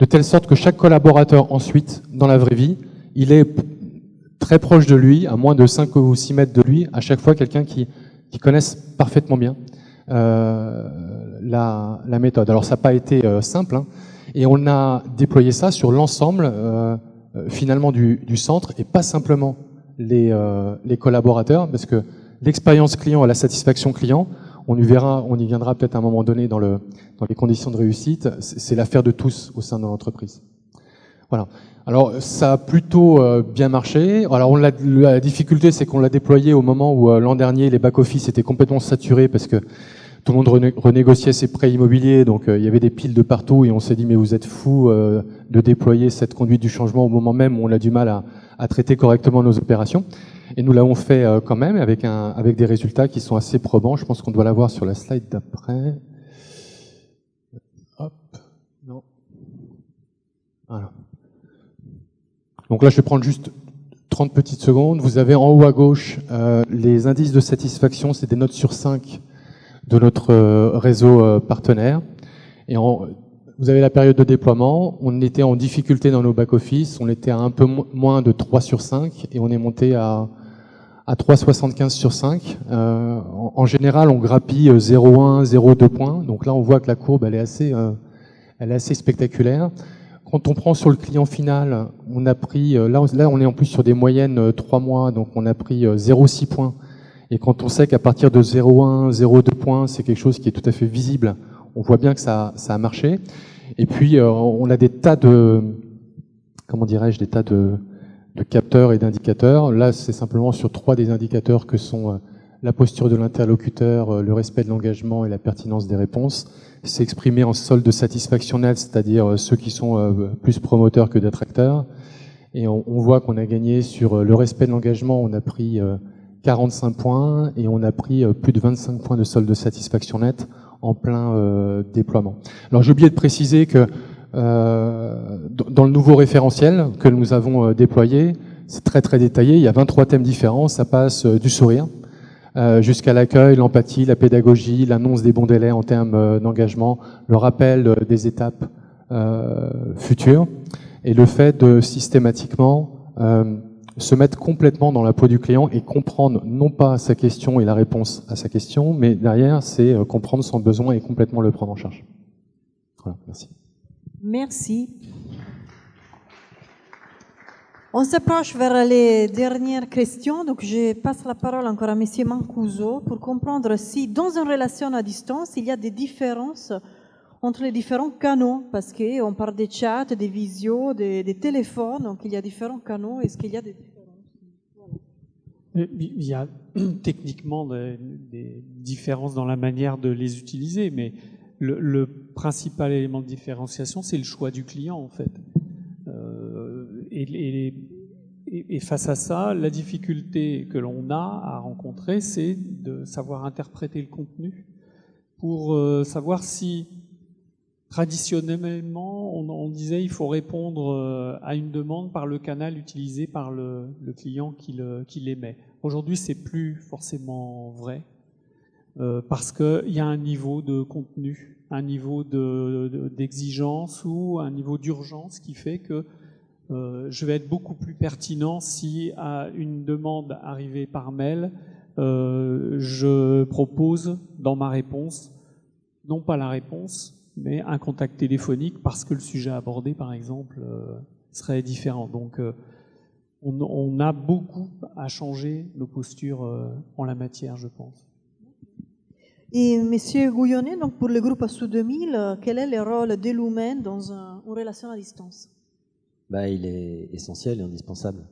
De telle sorte que chaque collaborateur ensuite, dans la vraie vie, il est très proche de lui, à moins de 5 ou 6 mètres de lui, à chaque fois quelqu'un qui connaisse parfaitement bien la méthode. Alors ça n'a pas été simple, hein, et on a déployé ça sur l'ensemble finalement du centre, et pas simplement les collaborateurs, parce que l'expérience client et la satisfaction client, on y viendra peut-être à un moment donné dans les conditions de réussite, c'est l'affaire de tous au sein de l'entreprise. Voilà. Alors ça a plutôt bien marché. Alors la difficulté, c'est qu'on l'a déployé au moment où l'an dernier les back-office étaient complètement saturés parce que tout le monde renégociait ses prêts immobiliers, donc il y avait des piles de partout et on s'est dit mais vous êtes fous de déployer cette conduite du changement au moment même où on a du mal à traiter correctement nos opérations. Et nous l'avons fait quand même avec des résultats qui sont assez probants. Je pense qu'on doit l'avoir sur la slide d'après. Hop, non. Voilà. Donc là, je vais prendre juste 30 petites secondes. Vous avez en haut à gauche les indices de satisfaction, c'est des notes sur 5 de notre réseau partenaire. Et vous avez la période de déploiement. On était en difficulté dans nos back-office. On était à un peu moins de 3 sur 5 et on est monté à 3,75 sur 5. En général, on grappille 0,1, 0,2 points. Donc là, on voit que la courbe, elle est assez spectaculaire. Quand on prend sur le client final, on a pris, là on est en plus sur des moyennes 3 mois, donc on a pris 0,6 points. Et quand on sait qu'à partir de 0,1, 0,2 points, c'est quelque chose qui est tout à fait visible, on voit bien que ça a marché. Et puis on a des tas de capteurs et d'indicateurs. Là, c'est simplement sur 3 des indicateurs que sont la posture de l'interlocuteur, le respect de l'engagement et la pertinence des réponses. C'est exprimé en solde de satisfaction nette, c'est-à-dire ceux qui sont plus promoteurs que détracteurs. Et on voit qu'on a gagné sur le respect de l'engagement, on a pris 45 points et on a pris plus de 25 points de solde de satisfaction nette en plein déploiement. Alors j'ai oublié de préciser que dans le nouveau référentiel que nous avons déployé, c'est très très détaillé, il y a 23 thèmes différents, ça passe du sourire jusqu'à l'accueil, l'empathie, la pédagogie, l'annonce des bons délais en termes d'engagement, le rappel des étapes futures et le fait de systématiquement se mettre complètement dans la peau du client et comprendre non pas sa question et la réponse à sa question, mais derrière c'est comprendre son besoin et complètement le prendre en charge. Voilà, merci. Merci. On s'approche vers les dernières questions, donc je passe la parole encore à Monsieur Mancuso pour comprendre si dans une relation à distance, il y a des différences entre les différents canaux, parce qu'on parle des chats, des visios, des téléphones, donc il y a différents canaux, est-ce qu'il y a des différences? Voilà. Il y a techniquement des différences dans la manière de les utiliser, mais le principal élément de différenciation, c'est le choix du client en fait. Et face à ça, la difficulté que l'on a à rencontrer, c'est de savoir interpréter le contenu pour savoir si, traditionnellement, on disait il faut répondre à une demande par le canal utilisé par le client qui l'émet. Aujourd'hui, c'est plus forcément vrai. parce qu'il y a un niveau de contenu, un niveau d'exigence ou un niveau d'urgence qui fait que je vais être beaucoup plus pertinent si à une demande arrivée par mail, je propose dans ma réponse, non pas la réponse, mais un contact téléphonique parce que le sujet abordé, par exemple, serait différent. Donc, on a beaucoup à changer nos postures en la matière, je pense. Et Monsieur Gouillonnet, donc pour le groupe ASSO 2000, quel est le rôle de l'humain dans une relation à distance? Il est essentiel et indispensable.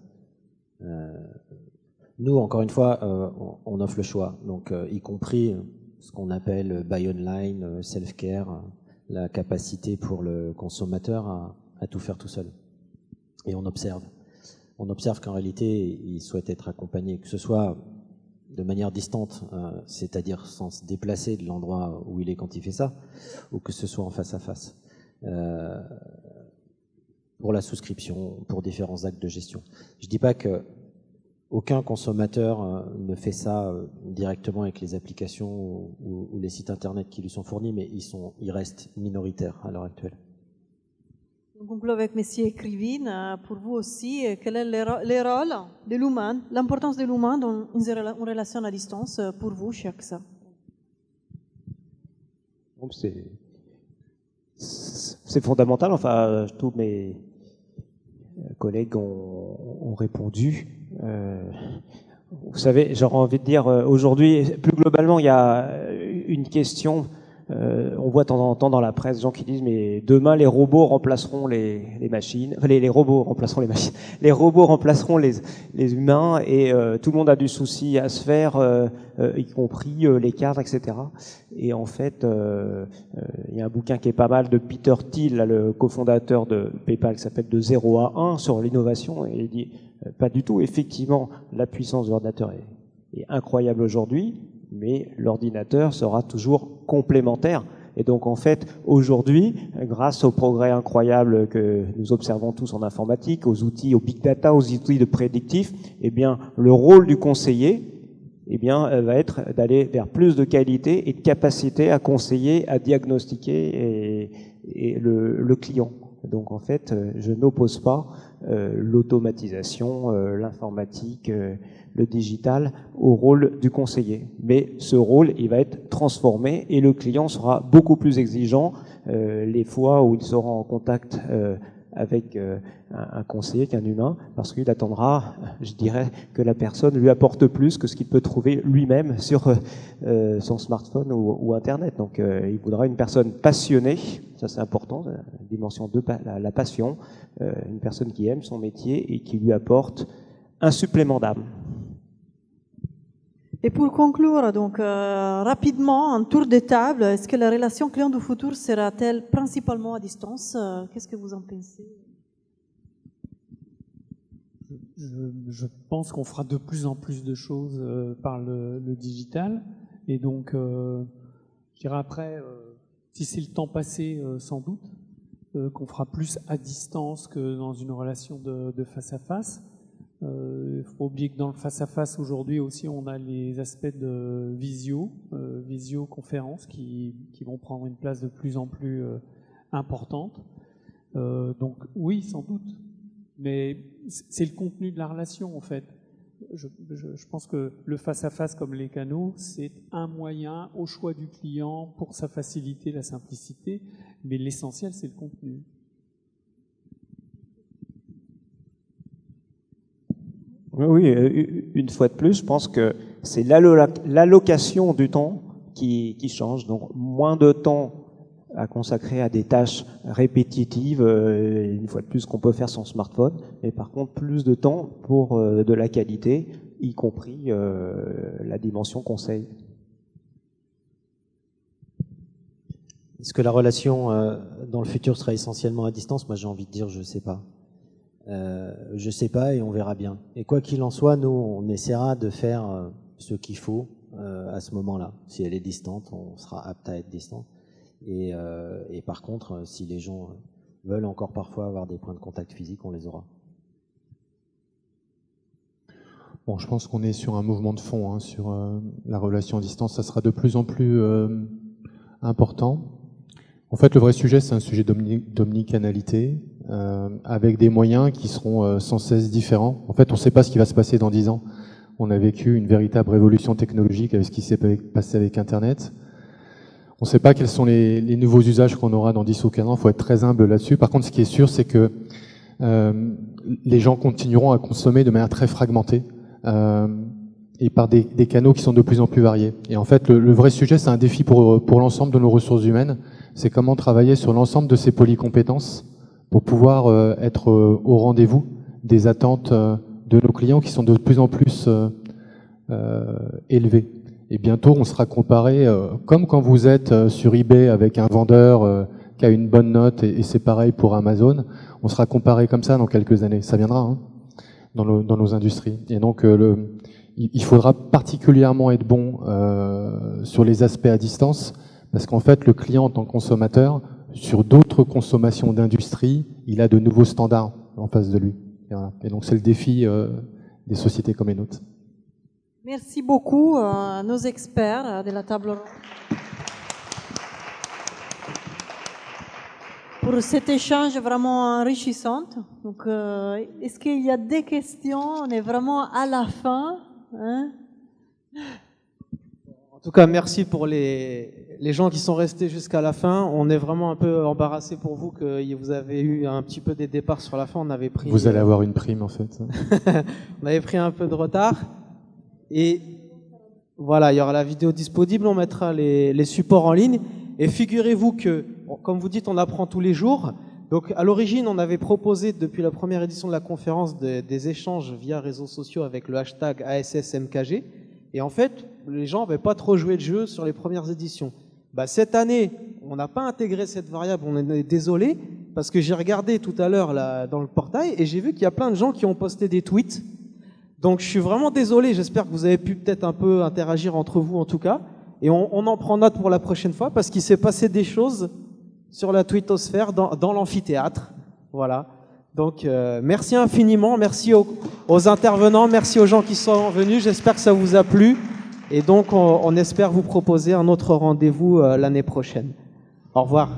Nous, encore une fois, on offre le choix, donc y compris ce qu'on appelle buy online, self-care, la capacité pour le consommateur à tout faire tout seul. Et on observe qu'en réalité, il souhaite être accompagné, que ce soit de manière distante, c'est-à-dire sans se déplacer de l'endroit où il est quand il fait ça, ou que ce soit en face à face, pour la souscription, pour différents actes de gestion. Je dis pas que aucun consommateur ne fait ça directement avec les applications ou les sites internet qui lui sont fournis, mais ils restent minoritaires à l'heure actuelle. On conclut avec M. Krivine. Pour vous aussi, quel est le rôle de l'humain, l'importance de l'humain dans une relation à distance pour vous, chez AXA? C'est fondamental. Enfin, tous mes collègues ont répondu. Vous savez, j'aurais envie de dire, aujourd'hui, plus globalement, il y a une question. On voit de temps en temps dans la presse des gens qui disent mais demain les robots remplaceront les machines, enfin, les robots remplaceront les machines, les robots remplaceront les humains et tout le monde a du souci à se faire, y compris les cadres, etc. Et en fait, il y a un bouquin qui est pas mal de Peter Thiel, là, le cofondateur de PayPal, qui s'appelle De 0 à 1 sur l'innovation, et il dit pas du tout. Effectivement, la puissance de l'ordinateur est incroyable aujourd'hui, mais l'ordinateur sera toujours complémentaire. Et donc, en fait, aujourd'hui, grâce aux progrès incroyables que nous observons tous en informatique, aux outils, aux big data, aux outils de prédictif, eh bien, le rôle du conseiller, eh bien, va être d'aller vers plus de qualité et de capacité à conseiller, à diagnostiquer et le client. Donc, en fait, je n'oppose pas l'automatisation, l'informatique, le digital au rôle du conseiller. Mais ce rôle, il va être transformé et le client sera beaucoup plus exigeant les fois où il sera en contact avec un conseiller qu'un humain, parce qu'il attendra, je dirais, que la personne lui apporte plus que ce qu'il peut trouver lui-même sur son smartphone ou Internet. Donc il voudra une personne passionnée, ça c'est important, la dimension 2, la passion, une personne qui aime son métier et qui lui apporte un supplément d'âme. Et pour conclure, donc rapidement, un tour de table, est-ce que la relation client du futur sera-t-elle principalement à distance? Qu'est-ce que vous en pensez? Je pense qu'on fera de plus en plus de choses par le digital. Et donc, je dirais après, si c'est le temps passé, sans doute, qu'on fera plus à distance que dans une relation de face à face. Il faut oublier que dans le face-à-face aujourd'hui aussi, on a les aspects de visioconférence qui vont prendre une place de plus en plus importante. Donc oui, sans doute, mais c'est le contenu de la relation en fait. Je pense que le face-à-face comme les canaux, c'est un moyen au choix du client pour sa facilité, la simplicité, mais l'essentiel c'est le contenu. Oui, une fois de plus, je pense que c'est l'allocation du temps qui change. Donc, moins de temps à consacrer à des tâches répétitives, une fois de plus, qu'on peut faire sur son smartphone, mais par contre, plus de temps pour de la qualité, y compris la dimension conseil. Est-ce que la relation dans le futur sera essentiellement à distance? Moi, j'ai envie de dire, je ne sais pas. Je sais pas et on verra bien. Et quoi qu'il en soit, nous, on essaiera de faire ce qu'il faut à ce moment-là. Si elle est distante, on sera apte à être distant. Et par contre, si les gens veulent encore parfois avoir des points de contact physique, on les aura. Bon, je pense qu'on est sur un mouvement de fond, hein, sur la relation à distance. Ça sera de plus en plus important. En fait, le vrai sujet, c'est un sujet d'omnicanalité, avec des moyens qui seront sans cesse différents. En fait, on ne sait pas ce qui va se passer dans 10 ans. On a vécu une véritable révolution technologique avec ce qui s'est passé avec Internet. On ne sait pas quels sont les nouveaux usages qu'on aura dans 10 ou 15 ans. Il faut être très humble là-dessus. Par contre, ce qui est sûr, c'est que les gens continueront à consommer de manière très fragmentée et par des canaux qui sont de plus en plus variés. Et en fait, le vrai sujet, c'est un défi pour l'ensemble de nos ressources humaines. C'est comment travailler sur l'ensemble de ces polycompétences pour pouvoir être au rendez-vous des attentes de nos clients qui sont de plus en plus élevées. Et bientôt, on sera comparé, comme quand vous êtes sur eBay avec un vendeur qui a une bonne note, et c'est pareil pour Amazon, on sera comparé comme ça dans quelques années. Ça viendra, hein, dans nos industries. Et donc, il faudra particulièrement être bon sur les aspects à distance, parce qu'en fait, le client en tant que consommateur, sur d'autres consommations d'industrie, il a de nouveaux standards en face de lui. Et, voilà. Et donc, c'est le défi des sociétés comme les nôtres. Merci beaucoup à nos experts de la table ronde pour cet échange vraiment enrichissant. Donc, est-ce qu'il y a des questions? On est vraiment à la fin, hein? En tout cas, merci pour les gens qui sont restés jusqu'à la fin. On est vraiment un peu embarrassé pour vous que vous avez eu un petit peu des départs sur la fin. On avait pris. Vous allez avoir une prime en fait. On avait pris un peu de retard. Et voilà, il y aura la vidéo disponible. On mettra les supports en ligne. Et figurez-vous que, comme vous dites, on apprend tous les jours. Donc, à l'origine, on avait proposé depuis la première édition de la conférence des échanges via réseaux sociaux avec le hashtag ASSMKG. Et en fait, les gens n'avaient pas trop joué le jeu sur les premières éditions. Cette année, on n'a pas intégré cette variable, on est désolé, parce que j'ai regardé tout à l'heure dans le portail et j'ai vu qu'il y a plein de gens qui ont posté des tweets. Donc je suis vraiment désolé, j'espère que vous avez pu peut-être un peu interagir entre vous en tout cas. Et on en prend note pour la prochaine fois, parce qu'il s'est passé des choses sur la twittosphère dans l'amphithéâtre. Voilà. Donc merci infiniment, merci aux intervenants, merci aux gens qui sont venus, j'espère que ça vous a plu. Et donc on espère vous proposer un autre rendez-vous l'année prochaine. Au revoir.